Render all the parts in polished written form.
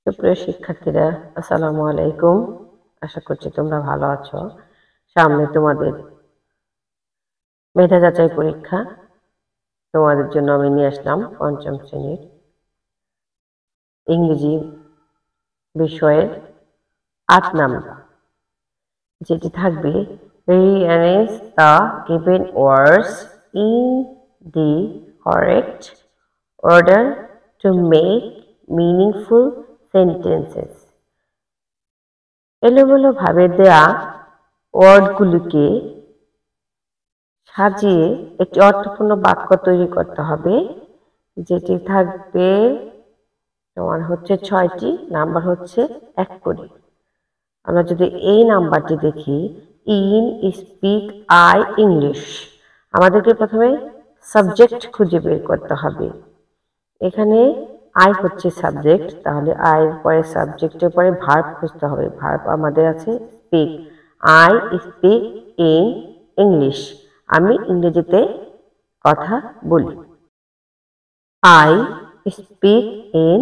সুপ্রিয় শিক্ষার্থীরা, আসসালামু আলাইকুম। আশা করছি তোমরা ভালো আছো। সামনে তোমাদের মেধা যাচাই পরীক্ষা। তোমাদের জন্য আমি নিয়ে আসলাম পঞ্চম শ্রেণীর ইংরেজি বিষয়ের ৮ নাম্বার, যেটি থাকবে rearrange the given words in the correct order to make meaningful sentences. এলোমেলো ভাবে দেয়া ওয়ার্ডগুলিকে সাজিয়ে একটি অর্থপূর্ণ বাক্য তৈরি করতে হবে, যেটি থাকবে তোমার হচ্ছে ৬টি, নাম্বার হচ্ছে ১ করে। আমরা যদি এই নাম্বারটি দেখি, ইন স্পিক আই ইংলিশ, আমাদেরকে প্রথমে সাবজেক্ট খুঁজে বের করতে হবে। এখানে আই হচ্ছে সাবজেক্ট, তাহলে আয়ের পরে সাবজেক্টের পরে ভার্ব খুঁজতে হবে। ভার্ব আমাদের আছে speak. I speak in English, আমি ইংরেজিতে কথা বলি। I speak in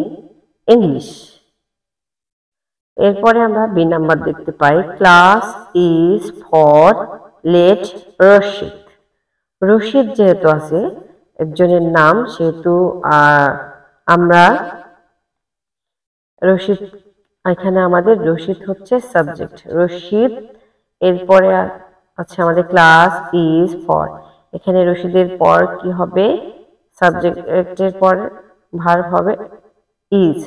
English. এরপরে আমরা বি নাম্বার দেখতে পাই, class is for let Rashid. Rashid যেহেতু আছে একজনের নাম, সেহেতু আমরা রশিদ, এখানে আমাদের রশিদ হচ্ছে সাবজেক্ট। রশিদ এরপরে আছে আমাদের ক্লাস ইজ ফর। এখানে রশিদের পর কি হবে? সাবজেক্টের পর ভার্ব হবে is.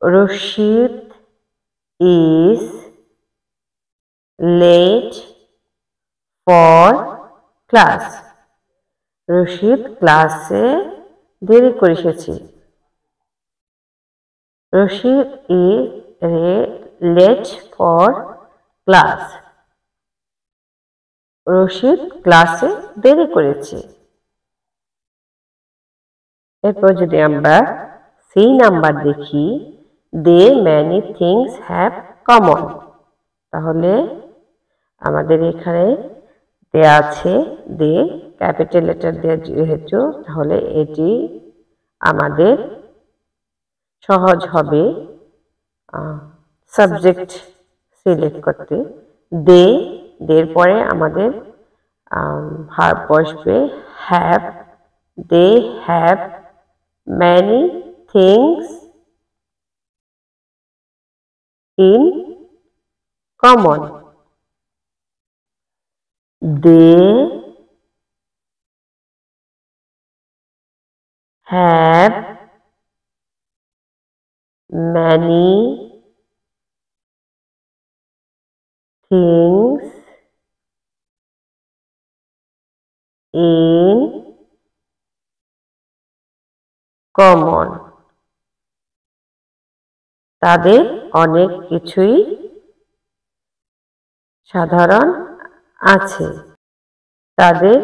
Rashid is late for class. Rashid ক্লাসে দেরি করে এসেছে। Rashid is late for class. Rashid ক্লাসে দেরি করেছে। এরপর যদি আমরা সি নাম্বার দেখি, they many things have common, তাহলে আমাদের এখানে দেয়া আছে দে, ক্যাপিটাল লেটার দেওয়া যেহেতু, তাহলে এটি আমাদের সহজ হবে সাবজেক্ট সিলেক্ট করতে। দে, দের পরে আমাদের ভার্ব বসবে have. They have many things in common. They have many things in common. তাদের অনেক কিছুই সাধারণ আছে। তাদের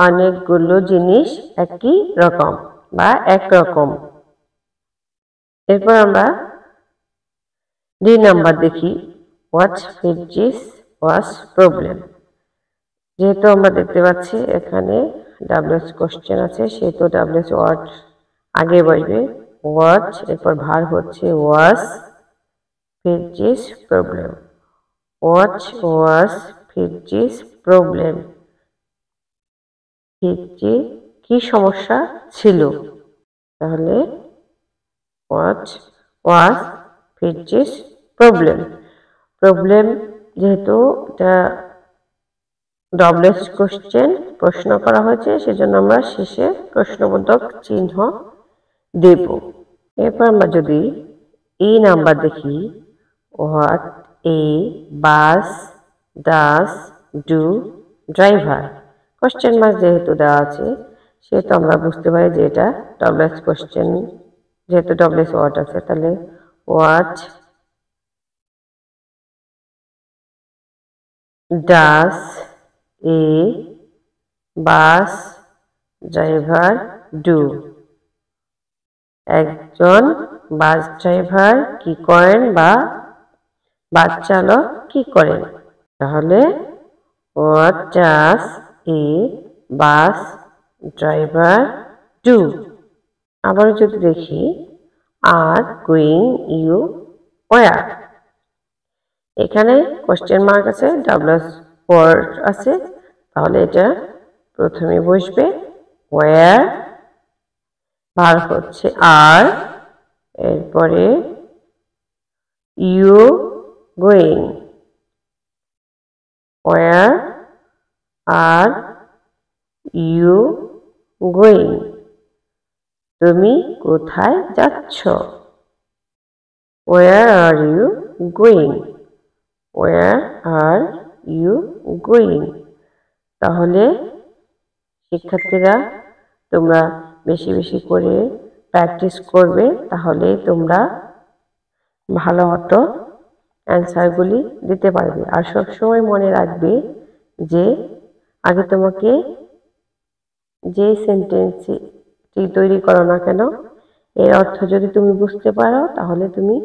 অনেকগুলো জিনিস একই রকম বা একরকম। এরপর আমরা ডি নাম্বার দেখি, হোয়াট ফিজিস ওয়াজ প্রবলেম। যেহেতু আমরা দেখতে পাচ্ছি এখানে ডাব্লিউএস কোশ্চেন আছে, সেহেতু ডাব্লিউএস ওয়ার্ড আগে বসবে। হোয়াট, এরপর ভার্ব হচ্ছে ওয়াজ ফিজিস প্রবলেম। হোয়াট ওয়াজ ফিজিস প্রবলেম, ফিজির কি সমস্যা ছিল? তাহলে হোয়াট ওয়াজ ফিজিস প্রবলেম। প্রবলেম যেহেতু এটা ডাব্লিউএস কোশ্চেন প্রশ্ন করা হয়েছে, সেজন্য আমরা শেষে প্রশ্নবোধক চিহ্ন দেব। এরপর আমরা যদি ই নাম্বার দেখি, what a bus does do driver. Question mark যেহেতু দেওয়া আছে, সেহেতু আমরা বুঝতে পারি যে এটা ডাব্লিউএস কোশ্চেন, যেহেতু ডাব্লিউএস ওয়ার্ড আছে, তাহলে what does A bus driver do. একজন বাস ড্রাইভার কি করেন বা বাস চালক কি করেন? তাহলে what does A bus driver do. আবার যদি দেখি, আর গোয়িং ইউ where এখানে কোশ্চেন মার্ক আছে ডাবলস ওয়ার্ড আছে তাহলে এটা প্রথমে বসবে where ভার্ব হচ্ছে আর এরপরে you going where are you going তুমি কোথায় যাচ্ছ where are you going where are you going তাহলে শিক্ষার্থীরা তোমরা বেশি বেশি করে প্র্যাকটিস করবে তাহলে তোমরা ভালো মতো অ্যান্সারগুলি দিতে পারবে আর সবসময় মনে রাখবে যে আগে তোমাকে যে সেন্টেন্সটি তৈরি করো না কেন এর অর্থ যদি তুমি বুঝতে পারো তাহলে তুমি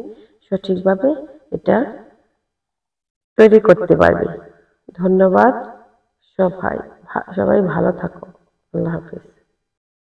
সঠিকভাবে এটা তৈরি করতে পারবে ধন্যবাদ সবাই ভালো থাকো আল্লাহ হাফেজ